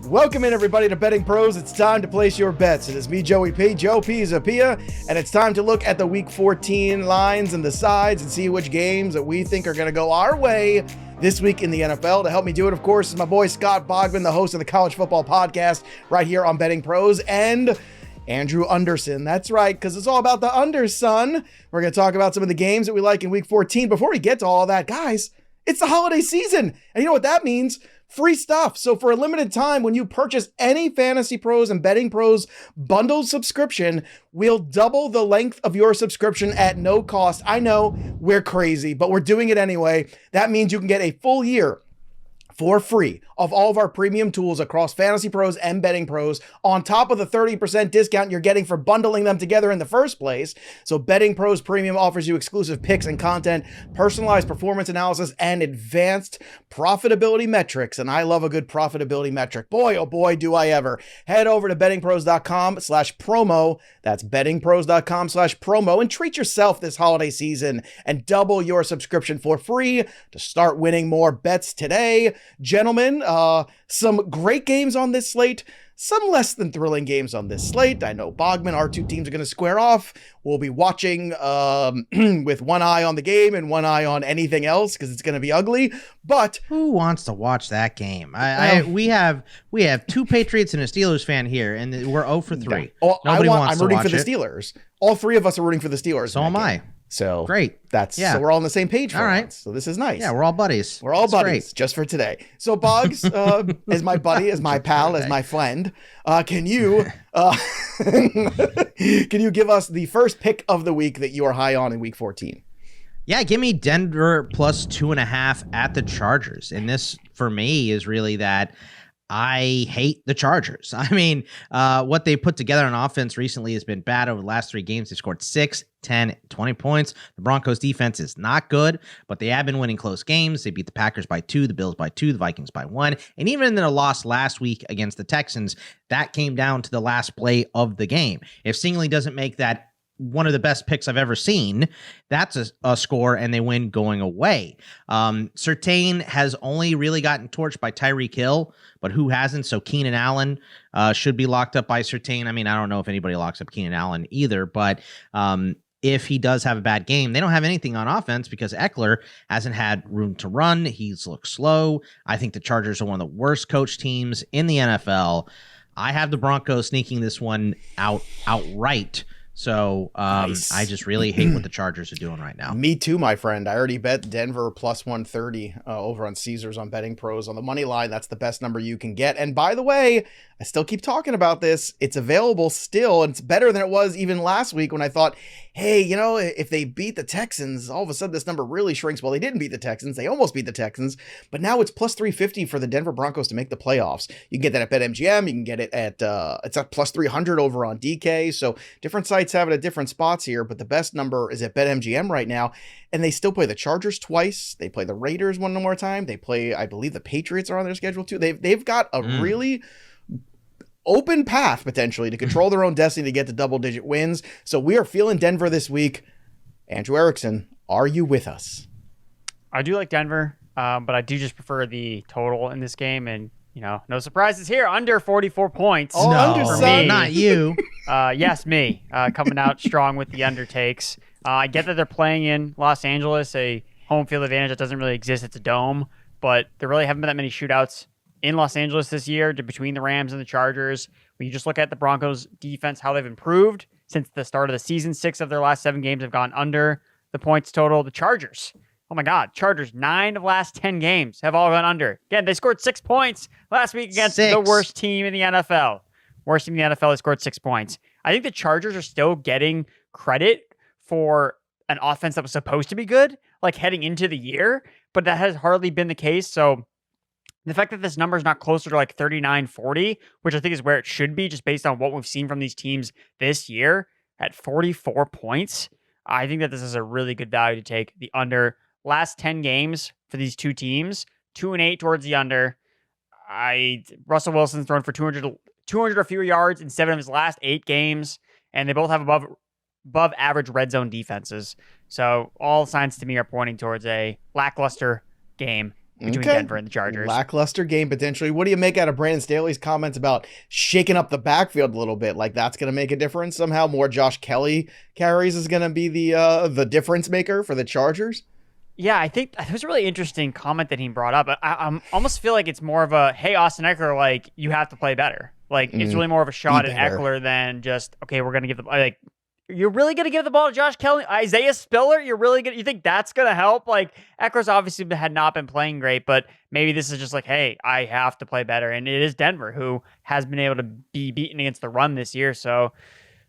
Welcome in, everybody, to Betting Pros. It's time to place your bets. It is me, Joe Pisapia, and it's time to look at the Week 14 lines and the sides and see which games that we think are going to go our way this week in the NFL. To help me do it, of course, is my boy Scott Bogman, the host of the College Football Podcast right here on Betting Pros, and Andrew Underson. That's right, because it's all about the under, son. We're going to talk about some of the games that we like in Week 14. Before we get to all of that, guys, it's the holiday season, and you know what that means? Free stuff. So for a limited time, when you purchase any Fantasy Pros and Betting Pros bundled subscription, we'll double the length of your subscription at no cost. I know we're crazy, but we're doing it anyway. That means you can get a full year for free of all of our premium tools across Fantasy Pros and Betting Pros, on top of the 30% discount you're getting for bundling them together in the first place. So Betting Pros Premium offers you exclusive picks and content, personalized performance analysis, and advanced profitability metrics. And I love a good profitability metric. Boy, oh boy, do I ever. Head over to bettingpros.com/promo. That's bettingpros.com/promo, and treat yourself this holiday season and double your subscription for free to start winning more bets today. Gentlemen, some great games on this slate, some less than thrilling games on this slate. I know Bogman, our two teams are going to square off. We'll be watching with one eye on the game and one eye on anything else because it's going to be ugly. But who wants to watch that game? We have two Patriots and a Steelers fan here, and we're 0 for 3. Yeah. I'm rooting for the Steelers. All three of us are rooting for the Steelers. So am I. So great. So we're all on the same page. All right. Once. So this is nice. Yeah, we're all buddies. We're all buddies just for today. So Boggs, as my buddy, as my pal, as my friend, can you give us the first pick of the week that you are high on in Week 14? Yeah, give me Denver plus 2.5 at the Chargers. And this, for me, is really that I hate the Chargers. I mean, what they put together on offense recently has been bad over the last 3 games. They scored 6, 10, 20 points. The Broncos defense is not good, but they have been winning close games. They beat the Packers by 2, the Bills by 2, the Vikings by 1. And even in their loss last week against the Texans, that came down to the last play of the game. If Stingley doesn't make that one of the best picks I've ever seen, that's a score, and they win going away. Surtain has only really gotten torched by Tyreek Hill, but who hasn't? So Keenan Allen should be locked up by Surtain. I mean, I don't know if anybody locks up Keenan Allen either, but if he does have a bad game, they don't have anything on offense because Eckler hasn't had room to run. He's looked slow. I think the Chargers are one of the worst coach teams in the NFL. I have the Broncos sneaking this one outright. So nice. I just really hate what the Chargers are doing right now. Me too, my friend. I already bet Denver plus 130 over on Caesars on Betting Pros on the money line. That's the best number you can get. And by the way, I still keep talking about this. It's available still, and it's better than it was even last week when I thought, hey, you know, if they beat the Texans, all of a sudden this number really shrinks. Well, they didn't beat the Texans. They almost beat the Texans, but now it's plus 350 for the Denver Broncos to make the playoffs. You can get that at BetMGM. You can get it at, it's at plus 300 over on DK. So different sites have it at different spots here, but the best number is at BetMGM right now. And they still play the Chargers twice. They play the Raiders one more time. They play, I believe the Patriots are on their schedule too. They've got a really open path potentially to control their own destiny to get to double-digit wins. So we are feeling Denver this week. Andrew Erickson, are you with us? I do like Denver, but I do just prefer the total in this game. And, you know, no surprises here. Under 44 points. Oh, no, for me. Not you. Yes, me. Coming out strong with the undertakes. I get that they're playing in Los Angeles, a home field advantage that doesn't really exist. It's a dome, but there really haven't been that many shootouts in Los Angeles this year between the Rams and the Chargers. When you just look at the Broncos defense, how they've improved since the start of the season, 6 of their last 7 games have gone under the points total. The Chargers, oh my God, Chargers, 9 of last 10 games have all gone under. Again, they scored 6 points last week against the worst team in the NFL. Worst team in the NFL, they scored 6 points. I think the Chargers are still getting credit for an offense that was supposed to be good, like heading into the year, but that has hardly been the case. So the fact that this number is not closer to like 39-40, which I think is where it should be just based on what we've seen from these teams this year at 44 points, I think that this is a really good value to take the under. Last 10 games for these two teams, 2-8 towards the under. Russell Wilson's thrown for 200 or fewer yards in 7 of his last 8 games, and they both have above average red zone defenses. So all signs to me are pointing towards a lackluster game between Denver and the Chargers. Lackluster game potentially. What do you make out of Brandon Staley's comments about shaking up the backfield a little bit? Like that's going to make a difference somehow. More Josh Kelly carries is going to be the difference maker for the Chargers. Yeah, I think it was a really interesting comment that he brought up. I almost feel like it's more of a, hey, Austin Eckler, like, you have to play better. Like, it's really more of a shot at Eckler than just, okay, we're going to give the, like, you're really going to give the ball to Josh Kelly? Isaiah Spiller? You think that's going to help? Like, Eckler's obviously had not been playing great, but maybe this is just like, hey, I have to play better. And it is Denver who has been able to be beaten against the run this year. So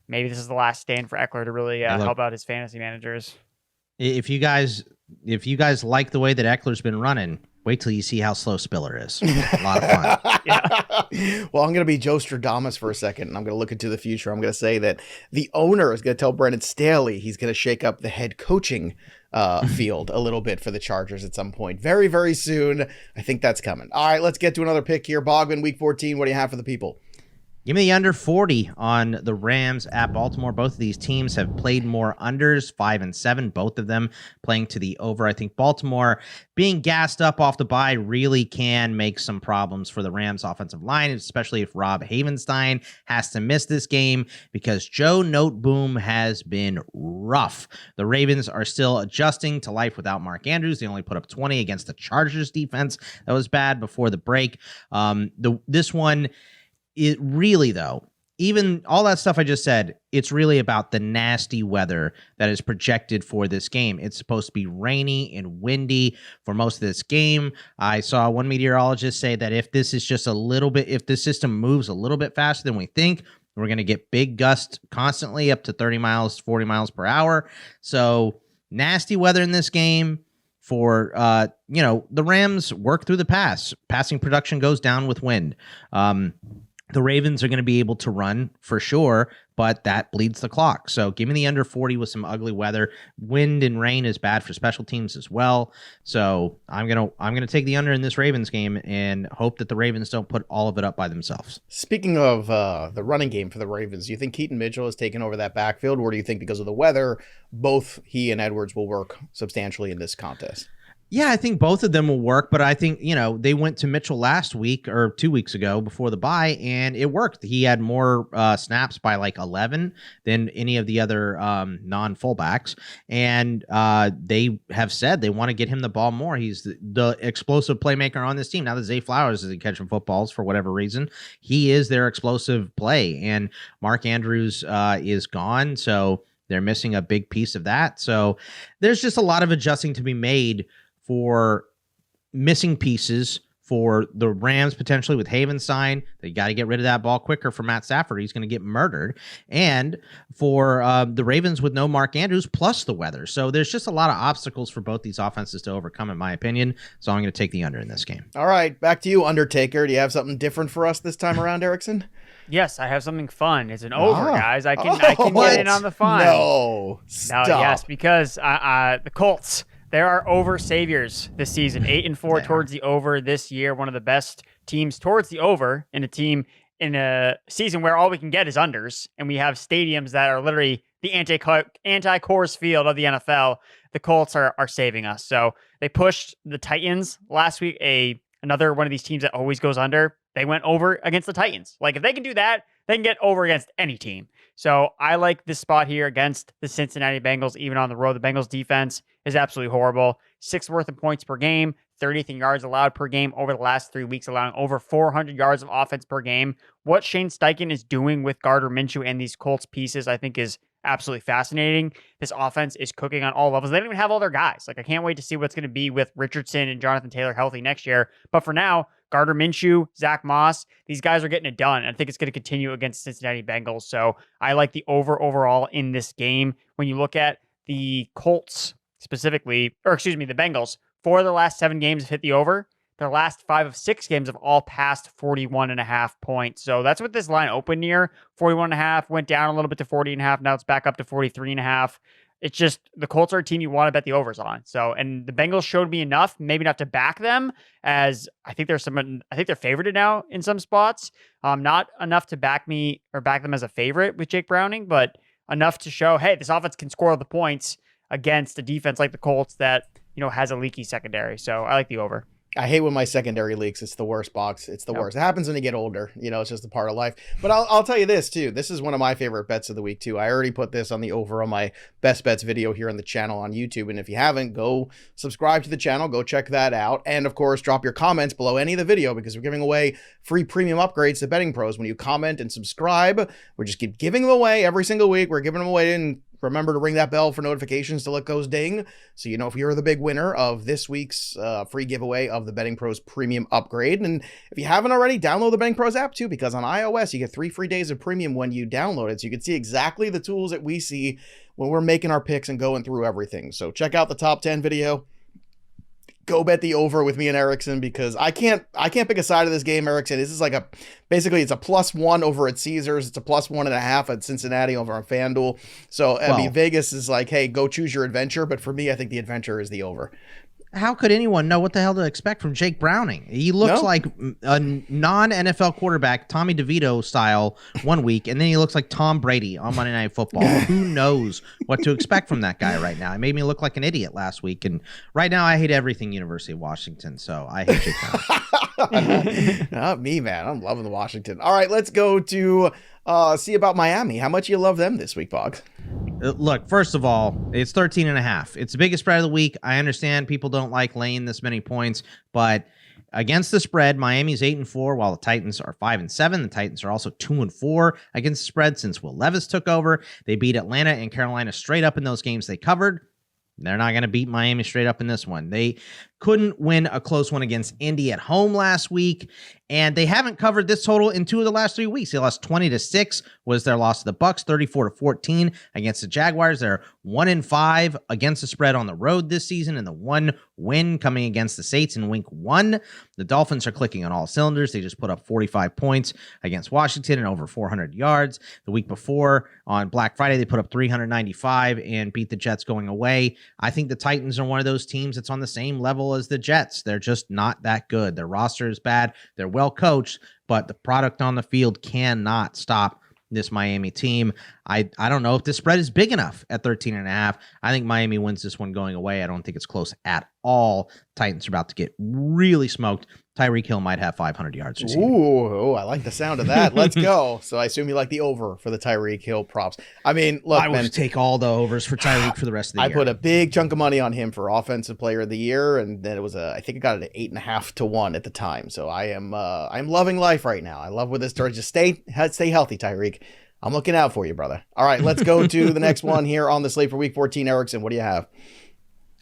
maybe this is the last stand for Eckler to really help out his fantasy managers. If you guys like the way that Eckler's been running, wait till you see how slow Spiller is. A lot of fun. Yeah. Well, I'm going to be Joe Stradamus for a second, and I'm going to look into the future. I'm going to say that the owner is going to tell Brandon Staley he's going to shake up the head coaching field a little bit for the Chargers at some point. Very, very soon. I think that's coming. All right, let's get to another pick here. Bogman, Week 14, what do you have for the people? Give me the under 40 on the Rams at Baltimore. Both of these teams have played more unders, 5 and 7, both of them playing to the over. I think Baltimore being gassed up off the bye really can make some problems for the Rams offensive line, especially if Rob Havenstein has to miss this game because Joe Noteboom has been rough. The Ravens are still adjusting to life without Mark Andrews. They only put up 20 against the Chargers defense. That was bad before the break. This one, it really, though, even all that stuff I just said, it's really about the nasty weather that is projected for this game. It's supposed to be rainy and windy for most of this game. I saw one meteorologist say that if this is just a little bit, if the system moves a little bit faster than we think, we're going to get big gusts constantly up to 30 miles, 40 miles per hour. So nasty weather in this game. For, the Rams work through the pass. Passing production goes down with wind. The Ravens are going to be able to run for sure, but that bleeds the clock. So give me the under 40 with some ugly weather. Wind and rain is bad for special teams as well. So I'm gonna take the under in this Ravens game and hope that the Ravens don't put all of it up by themselves. Speaking of the running game for the Ravens, do you think Keaton Mitchell has taken over that backfield, or do you think because of the weather, both he and Edwards will work substantially in this contest? Yeah, I think both of them will work, but I think, they went to Mitchell last week or 2 weeks ago before the bye, and it worked. He had more snaps by like 11 than any of the other non-fullbacks, and they have said they want to get him the ball more. He's the explosive playmaker on this team. Now that Zay Flowers isn't catching footballs for whatever reason, he is their explosive play, and Mark Andrews is gone, so they're missing a big piece of that. So there's just a lot of adjusting to be made for missing pieces for the Rams, potentially with Havenstein. They got to get rid of that ball quicker for Matt Stafford. He's going to get murdered. And for the Ravens with no Mark Andrews, plus the weather. So there's just a lot of obstacles for both these offenses to overcome, in my opinion. So I'm going to take the under in this game. All right, back to you, Undertaker. Do you have something different for us this time around, Erickson? Yes, I have something fun. It's an over, guys. I can get in on the fun. No, stop. No, yes, because the Colts, there are over saviors this season. 8-4 towards the over this year. One of the best teams towards the over in a season where all we can get is unders, and we have stadiums that are literally the anti-Coors field of the NFL. The Colts are saving us. So they pushed the Titans last week. Another one of these teams that always goes under. They went over against the Titans. Like if they can do that, they can get over against any team. So I like this spot here against the Cincinnati Bengals, even on the road. The Bengals defense is absolutely horrible. 6th worth in points per game, 30th in yards allowed per game over the last 3 weeks, allowing over 400 yards of offense per game. What Shane Steichen is doing with Gardner Minshew and these Colts pieces, I think is absolutely fascinating. This offense is cooking on all levels. They don't even have all their guys. Like I can't wait to see what's going to be with Richardson and Jonathan Taylor healthy next year. But for now, Gardner Minshew, Zach Moss, these guys are getting it done. And I think it's going to continue against Cincinnati Bengals. So I like the over overall in this game. When you look at the Colts specifically, the Bengals, 4 of the last 7 games have hit the over. Their last 5 of 6 games have all passed 41.5 points. So that's what this line opened near. 41.5, went down a little bit to 40.5. Now it's back up to 43.5. It's just the Colts are a team you want to bet the overs on. So, and the Bengals showed me enough, maybe not to back them, as I think they're favorited now in some spots. Not enough to back them as a favorite with Jake Browning, but enough to show, hey, this offense can score the points against a defense like the Colts that, has a leaky secondary. So I like the over. I hate when my secondary leaks. It's the worst, box. It's the worst. It happens when you get older. It's just a part of life. But I'll tell you this too. This is one of my favorite bets of the week too. I already put this on the over on my best bets video here on the channel on YouTube. And if you haven't, go subscribe to the channel. Go check that out. And of course, drop your comments below any of the video because we're giving away free premium upgrades to Betting Pros. When you comment and subscribe, we just keep giving them away every single week. We're giving them away, and remember to ring that bell for notifications till it goes ding, so you know if you're the big winner of this week's free giveaway of the Betting Pros premium upgrade. And if you haven't already, download the Betting Pros app too, because on iOS you get 3 free days of premium when you download it, so you can see exactly the tools that we see when we're making our picks and going through everything. So check out the top 10 video. Go bet the over with me and Erickson, because I can't pick a side of this game, Erickson. This is like basically it's a +1 over at Caesars. It's a +1.5 at Cincinnati over on FanDuel. So, I mean, Vegas is like, hey, go choose your adventure. But for me, I think the adventure is the over. How could anyone know what the hell to expect from Jake Browning? He looks like a non-NFL quarterback, Tommy DeVito style, one week, and then he looks like Tom Brady on Monday Night Football. Who knows what to expect from that guy right now? It made me look like an idiot last week, and right now I hate everything University of Washington, so I hate Jake Browning. Not me, man. I'm loving the Washington. All right, let's go to see about Miami. How much you love them this week, Boggs? Look, first of all, it's 13.5. It's the biggest spread of the week. I understand people don't like laying this many points, but against the spread, Miami's 8-4, while the Titans are 5-7. The Titans are also 2-4 against the spread since Will Levis took over. They beat Atlanta and Carolina straight up in those games they covered. They're not going to beat Miami straight up in this one. They couldn't win a close one against Indy at home last week, and they haven't covered this total in 2 of the last 3 weeks. They lost 20-6 was their loss to the Bucs, 34-14 against the Jaguars. They're 1-5 against the spread on the road this season, and the 1 win coming against the Saints in week 1. The Dolphins are clicking on all cylinders. They just put up 45 points against Washington and over 400 yards. The week before, on Black Friday, they put up 395 and beat the Jets going away. I think the Titans are one of those teams that's on the same level as the Jets. They're just not that good. Their roster is bad. They're well coached, but the product on the field cannot stop this Miami team. I don't know if the spread is big enough at 13.5. I think Miami wins this one going away. I don't think it's close at all. Titans are about to get really smoked. Tyreek Hill might have 500 yards receiving. Ooh, I like the sound of that. Let's go. So I assume you like the over for the Tyreek Hill props. I mean, look, I will take all the overs for Tyreek for the rest of the year. I put a big chunk of money on him for Offensive Player of the Year, and then it was I think I got it at 8.5 to 1 at the time. So I'm loving life right now. I love where this starts. Just stay healthy, Tyreek. I'm looking out for you, brother. All right, let's go to the next one here on the slate for Week 14. Erickson, what do you have?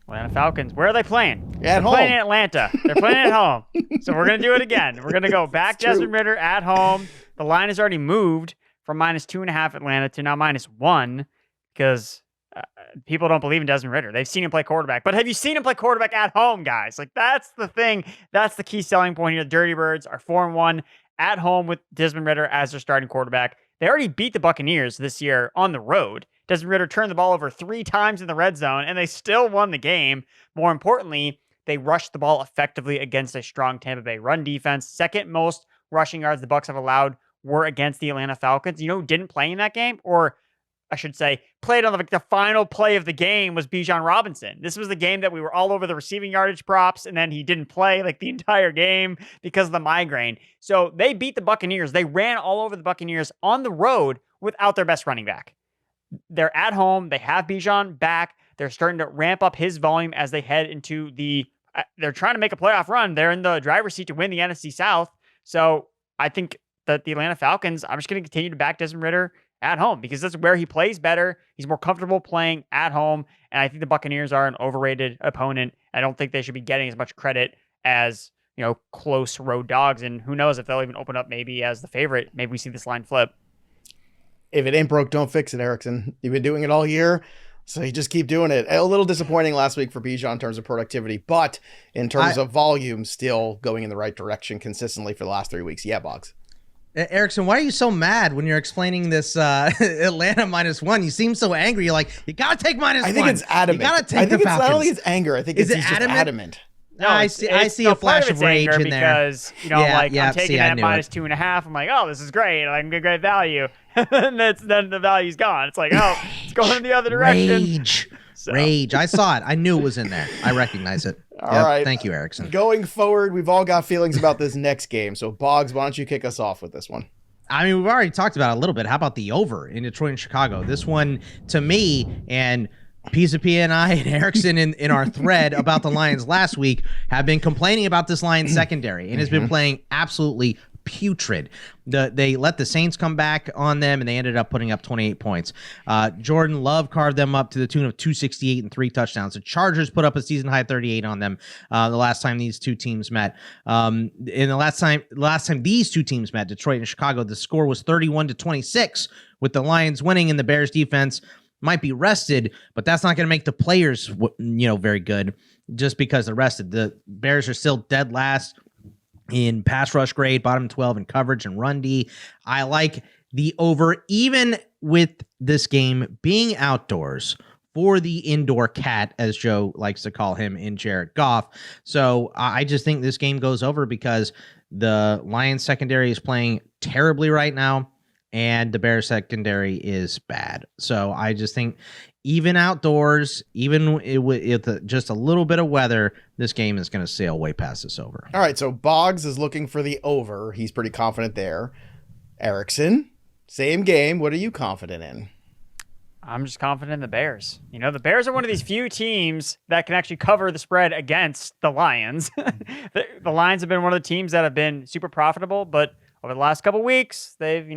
Atlanta Falcons. Where are they playing? At home. They're playing in Atlanta. They're playing at home. So we're going to do it again. We're going to go back Desmond Ridder at home. The line has already moved from -2.5 Atlanta to now -1 because people don't believe in Desmond Ridder. They've seen him play quarterback. But have you seen him play quarterback at home, guys? Like, that's the thing. That's the key selling point here. The Dirty Birds are 4-1 at home with Desmond Ridder as their starting quarterback. They already beat the Buccaneers this year on the road. Desmond Ridder turned the ball over 3 times in the red zone, and they still won the game. More importantly, they rushed the ball effectively against a strong Tampa Bay run defense. Second most rushing yards the Bucs have allowed were against the Atlanta Falcons. You know who didn't play in that game? Or I should say, played on the final play of the game was Bijan Robinson. This was the game that we were all over the receiving yardage props, and then he didn't play like the entire game because of the migraine. So they beat the Buccaneers. They ran all over the Buccaneers on the road without their best running back. They're at home. They have Bijan back. They're starting to ramp up his volume as they head into they're trying to make a playoff run. They're in the driver's seat to win the NFC South. So I think that the Atlanta Falcons, I'm just going to continue to back Desmond Ridder at home because that's where he plays better. He's more comfortable playing at home. And I think the Buccaneers are an overrated opponent. I don't think they should be getting as much credit as, close road dogs. And who knows if they'll even open up maybe as the favorite. Maybe we see this line flip. If it ain't broke, don't fix it, Erickson. You've been doing it all year, so you just keep doing it. A little disappointing last week for Bijan in terms of productivity, but in terms of volume, still going in the right direction consistently for the last 3 weeks. Yeah, Boggs. Erickson, why are you so mad when you're explaining this Atlanta -1? You seem so angry. You're like, you got to take -1. I think it's adamant. You got to take the Falcons. Not only it's anger. I think he's just adamant. No, I see a flash of rage in there. Because, I'm taking it at -2.5. I'm like, oh, this is great. I can get great value. And then the value's gone. It's like, oh, it's going in the other direction. Rage. So. Rage. I saw it. I knew it was in there. I recognize it. All right. Thank you, Erickson. Going forward, we've all got feelings about this next game. So, Boggs, why don't you kick us off with this one? I mean, we've already talked about it a little bit. How about the over in Detroit and Chicago? This one, to me, and Pisapia and I and Erickson in our thread about the Lions last week have been complaining about this Lions secondary and has been playing absolutely putrid. They let the Saints come back on them, and they ended up putting up 28 points. Jordan Love carved them up to the tune of 268 and 3 touchdowns. The Chargers put up a season-high 38 on them the last time these two teams met. In the last time these two teams met, Detroit and Chicago, the score was 31-26, with the Lions winning, and the Bears defense might be rested, but that's not going to make the players very good just because they're rested. The Bears are still dead last in pass rush grade, bottom 12 in coverage and run D. I like the over, even with this game being outdoors, for the indoor cat, as Joe likes to call him, in Jared Goff. So I just think this game goes over because the Lions secondary is playing terribly right now, and the Bears secondary is bad. So I just think even outdoors, even with just a little bit of weather, this game is going to sail way past this over. All right, so Boggs is looking for the over. He's pretty confident there. Erickson, same game. What are you confident in? I'm just confident in the Bears. The Bears are one of these few teams that can actually cover the spread against the Lions. The Lions have been one of the teams that have been super profitable, but over the last couple weeks, they've,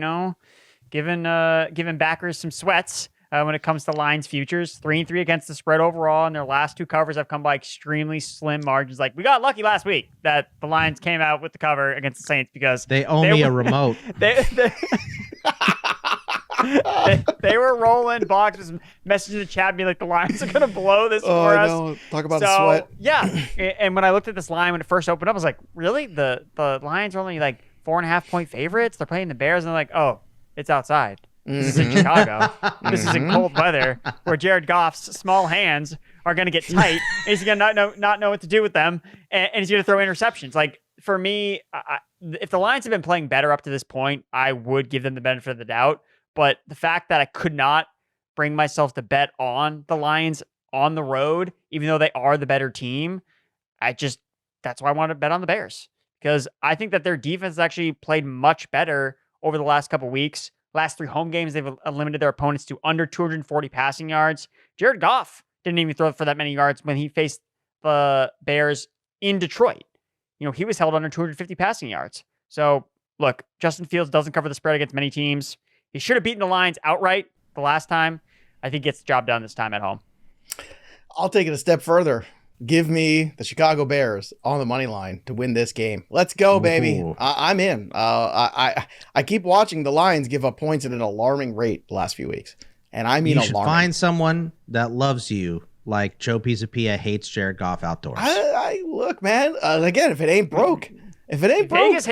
given backers some sweats. When it comes to Lions futures, 3-3 against the spread overall, and their last two covers have come by extremely slim margins. Like, we got lucky last week that the Lions came out with the cover against the Saints because they owe me a remote. They were rolling. Boggs was messaging the chat, being like, the Lions are going to blow this for us. No. Talk about the sweat. Yeah. And when I looked at this line when it first opened up, I was like, really? The Lions are only like 4.5-point favorites? They're playing the Bears, and they're like, oh, it's outside. This is in Chicago. This is in cold weather where Jared Goff's small hands are going to get tight. And he's going to not know what to do with them. And he's going to throw interceptions. Like, for me, if the Lions have been playing better up to this point, I would give them the benefit of the doubt. But the fact that I could not bring myself to bet on the Lions on the road, even though they are the better team, that's why I wanted to bet on the Bears. Because I think that their defense has actually played much better over the last couple weeks. Last 3 home games, they've limited their opponents to under 240 passing yards. Jared Goff didn't even throw for that many yards when he faced the Bears in Detroit. He was held under 250 passing yards. So, look, Justin Fields doesn't cover the spread against many teams. He should have beaten the Lions outright the last time. I think he gets the job done this time at home. I'll take it a step further. Give me the Chicago Bears on the money line to win this game. Let's go, baby. I'm in. I keep watching the Lions give up points at an alarming rate the last few weeks. And I mean, you should find someone that loves you like Joe Pisapia hates Jared Goff outdoors. Look, man, again, if it ain't broke. Vegas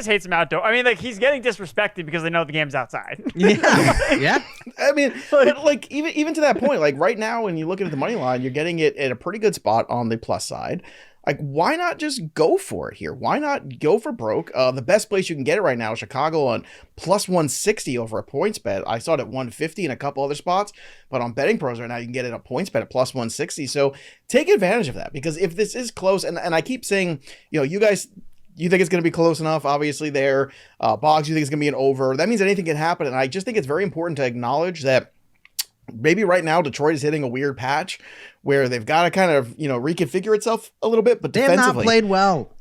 hates him outdoor. I mean, like, he's getting disrespected because they know the game's outside. Yeah. I mean, but like even to that point, like right now, when you look at the money line, you're getting it at a pretty good spot on the plus side. Like, why not just go for it here? Why not go for broke? The best place you can get it right now is Chicago on plus 160 over a points bet. I saw it at 150 in a couple other spots, but on BettingPros right now, you can get it a points bet at plus 160. So take advantage of that, because if this is close, and I keep saying, you guys, you think it's going to be close enough, obviously there. Boggs, you think it's going to be an over. That means anything can happen, and I just think it's very important to acknowledge that maybe right now Detroit is hitting a weird patch where they've got to kind of, reconfigure itself a little bit, but they have not played well.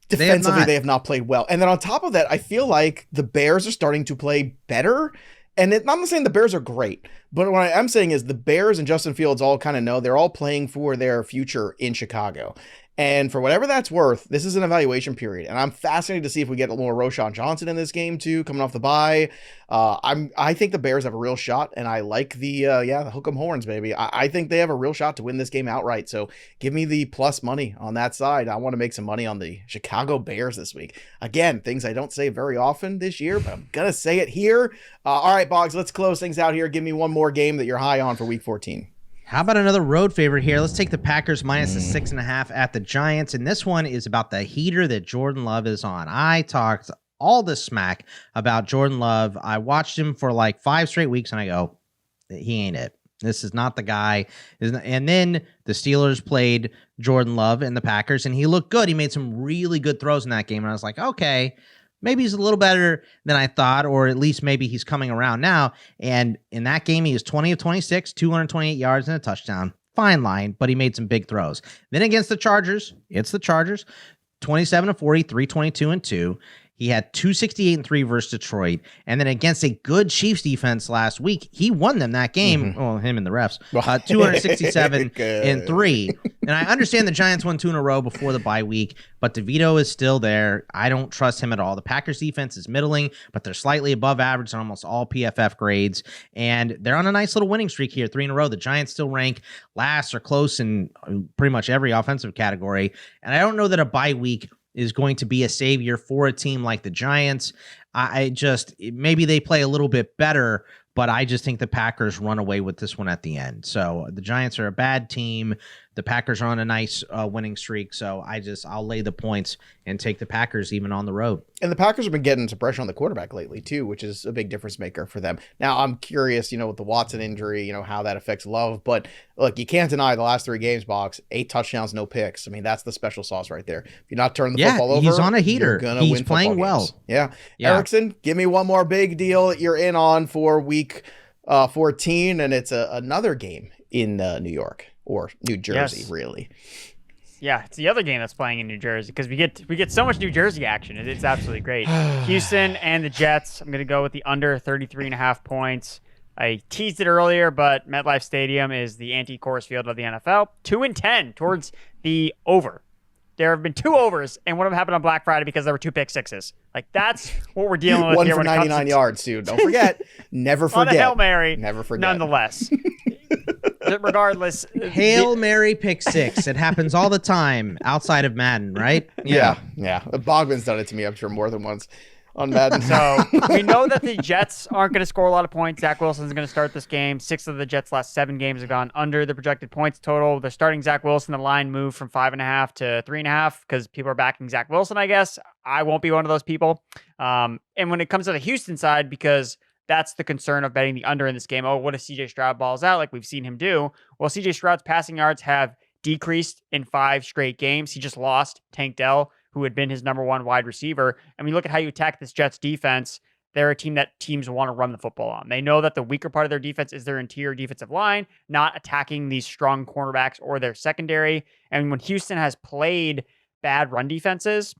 Defensively, they have not played well. And then on top of that, I feel like the Bears are starting to play better. And I'm not saying the Bears are great, but what I am saying is the Bears and Justin Fields all kind of know they're all playing for their future in Chicago. And for whatever that's worth, this is an evaluation period. And I'm fascinated to see if we get more Roschon Johnson in this game too, coming off the bye. I think the Bears have a real shot, and I like the hook 'em horns, baby. I think they have a real shot to win this game outright. So give me the plus money on that side. I want to make some money on the Chicago Bears this week. Again, things I don't say very often this year, but I'm going to say it here. All right, Boggs, let's close things out here. Give me one more game that you're high on for week 14. How about another road favorite here? Let's take the Packers minus the 6.5 at the Giants. And this one is about the heater that Jordan Love is on. I talked all the smack about Jordan Love. I watched him for like 5 straight weeks, and I go, he ain't it. This is not the guy. And then the Steelers played Jordan Love and the Packers, and he looked good. He made some really good throws in that game, and I was like, okay, maybe he's a little better than I thought, or at least maybe he's coming around now. And in that game, he was 20 of 26, 228 yards and a touchdown. Fine line, but he made some big throws. Then against the Chargers, 27 of 40, 322 and 2. He had 268 and 3 versus Detroit. And then against a good Chiefs defense last week, he won them that game. Mm-hmm. Well, him and the refs. 267 and 3. And I understand the Giants won 2 in a row before the bye week, but DeVito is still there. I don't trust him at all. The Packers defense is middling, but they're slightly above average on almost all PFF grades. And they're on a nice little winning streak here, 3 in a row. The Giants still rank last or close in pretty much every offensive category. And I don't know that a bye week is going to be a savior for a team like the Giants. Maybe they play a little bit better, but I just think the Packers run away with this one at the end. So the Giants are a bad team. The Packers are on a nice winning streak. So I'll lay the points and take the Packers even on the road. And the Packers have been getting some pressure on the quarterback lately too, which is a big difference maker for them. Now I'm curious, with the Watson injury, how that affects Love, but look, you can't deny the last 3 games, Box, 8 touchdowns, no picks. I mean, that's the special sauce right there. If you're not turning the football over, he's on a heater. He's win playing well. Games. Yeah. Erickson, give me one more big deal that you're in on for week 14, and it's another game in New York or New Jersey, really. Yeah, it's the other game that's playing in New Jersey because we get so much New Jersey action. It's absolutely great. Houston and the Jets. I'm going to go with the under 33.5 points. I teased it earlier, but MetLife Stadium is the anti-Coors Field of the NFL. 2-10 towards the over. There have been 2 overs, and one of them happened on Black Friday because there were 2 pick sixes. Like, that's what we're dealing with one here. For when 99 yards, dude. Don't forget. Never forget. On a Hail Mary. Never forget. Nonetheless. Regardless. Hail Mary pick 6. It happens all the time outside of Madden, right? Yeah. Bogman's done it to me, I'm sure, more than once on Madden. So we know that the Jets aren't going to score a lot of points. Zach Wilson's going to start this game. 6 of the Jets' last 7 games have gone under the projected points total. They're starting Zach Wilson. The line moved from 5.5 to 3.5 because people are backing Zach Wilson, I guess. I won't be one of those people. And when it comes to the Houston side, because that's the concern of betting the under in this game. Oh, what if CJ Stroud balls out like we've seen him do? Well, CJ Stroud's passing yards have decreased in 5 straight games. He just lost Tank Dell, who had been his number 1 wide receiver. And when you look at how you attack this Jets defense, they're a team that teams want to run the football on. They know that the weaker part of their defense is their interior defensive line, not attacking these strong cornerbacks or their secondary. And when Houston has played bad run defenses,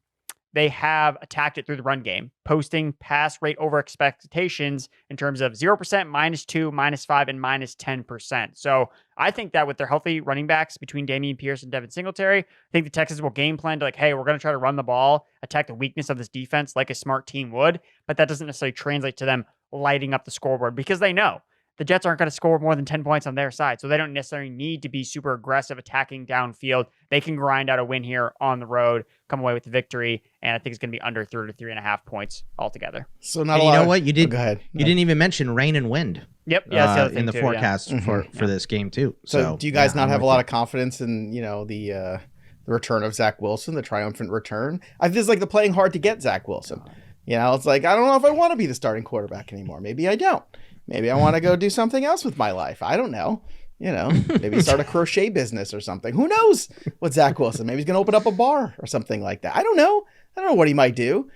they have attacked it through the run game, posting pass rate over expectations in terms of 0%, -2, -5, and -10%. So I think that with their healthy running backs between Dameon Pierce and Devin Singletary, I think the Texans will game plan to hey, we're going to try to run the ball, attack the weakness of this defense like a smart team would, but that doesn't necessarily translate to them lighting up the scoreboard because they know the Jets aren't going to score more than 10 points on their side, so they don't necessarily need to be super aggressive attacking downfield. They can grind out a win here on the road, come away with the victory, and I think it's going to be under 33.5 points altogether. So not and a lot. You know what? You did. Go ahead. You didn't even mention rain and wind. Yep. Yeah. That's the other thing in the too, forecast for this game too. So do you guys not have a lot of confidence in the return of Zach Wilson, the triumphant return? I feel like the playing hard to get Zach Wilson. It's like I don't know if I want to be the starting quarterback anymore. Maybe I don't. Maybe I want to go do something else with my life. I don't know. Maybe start a crochet business or something. Who knows what Zach Wilson? Maybe he's going to open up a bar or something like that. I don't know. I don't know what he might do.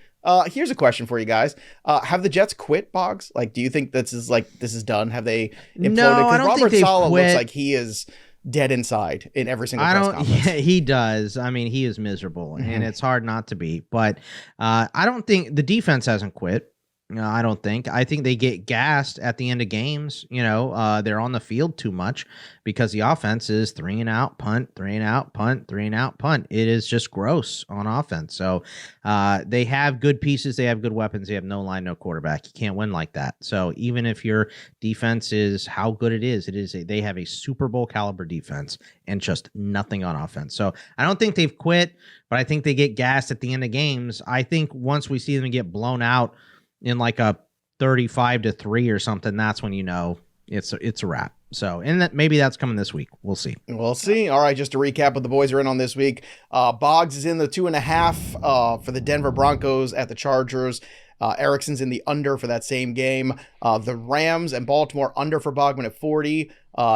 Here's a question for you guys. Have the Jets quit, Boggs? Do you think this is done? Have they imploded? No, I don't Robert think they've Saleh quit. Looks like he is dead inside in every single press conference. Yeah, he does. I mean, he is miserable, and it's hard not to be. But I don't think the defense hasn't quit. No, I don't think. I think they get gassed at the end of games. They're on the field too much because the offense is 3 and out, punt, 3 and out, punt, 3 and out, punt. It is just gross on offense. So they have good pieces. They have good weapons. They have no line, no quarterback. You can't win like that. So even if your defense is how good it is, they have a Super Bowl caliber defense and just nothing on offense. So I don't think they've quit, but I think they get gassed at the end of games. I think once we see them get blown out in a 35-3 or something, that's when it's a wrap. So, and maybe that's coming this week. We'll see. We'll see. All right, just to recap what the boys are in on this week. Boggs is in the 2.5 for the Denver Broncos at the Chargers. Erickson's in the under for that same game. The Rams and Baltimore under for Bogman at 40.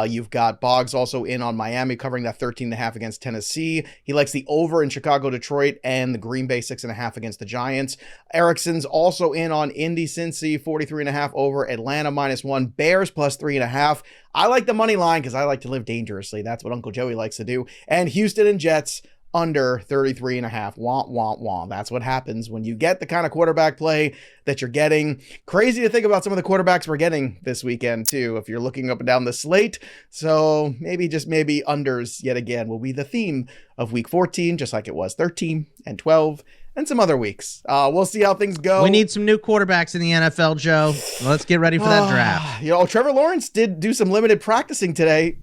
You've got Boggs also in on Miami covering that 13.5 against Tennessee. He likes the over in Chicago, Detroit, and the Green Bay 6.5 against the Giants. Erickson's also in on Indy, Cincy, 43.5 over, Atlanta -1, Bears +3.5. I like the money line because I like to live dangerously. That's what Uncle Joey likes to do. And Houston and Jets under 33.5. Wah, wah, wah. That's what happens when you get the kind of quarterback play that you're getting. Crazy to think about some of the quarterbacks we're getting this weekend, too, if you're looking up and down the slate. So maybe, just maybe, unders yet again will be the theme of week 14, just like it was 13 and 12 and some other weeks. We'll see how things go. We need some new quarterbacks in the NFL, Joe. Let's get ready for that draft. Trevor Lawrence did do some limited practicing today.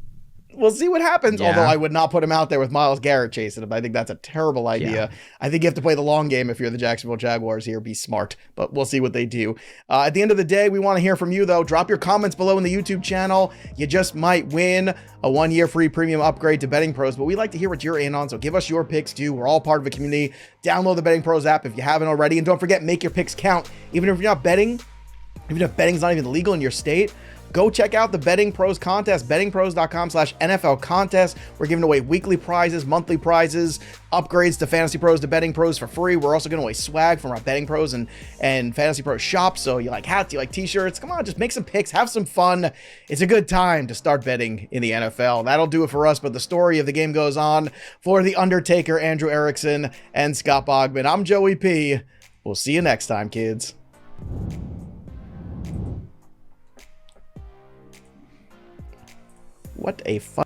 We'll see what happens, although I would not put him out there with Myles Garrett chasing him. I think that's a terrible idea. Yeah. I think you have to play the long game if you're the Jacksonville Jaguars here. Be smart, but we'll see what they do. At the end of the day, we want to hear from you, though. Drop your comments below in the YouTube channel. You just might win a 1-year free premium upgrade to BettingPros, but we like to hear what you're in on, so give us your picks, too. We're all part of a community. Download the BettingPros app if you haven't already, and don't forget, make your picks count. Even if you're not betting, even if betting's not even legal in your state, go check out the Betting Pros contest, bettingpros.com/NFL contest. We're giving away weekly prizes, monthly prizes, upgrades to Fantasy Pros to Betting Pros for free. We're also giving away swag from our Betting Pros and Fantasy Pros shop. So you like hats, you like t-shirts, come on, just make some picks, have some fun. It's a good time to start betting in the NFL. That'll do it for us, but the story of the game goes on for The Undertaker, Andrew Erickson, and Scott Bogman. I'm Joey P. We'll see you next time, kids. What a fun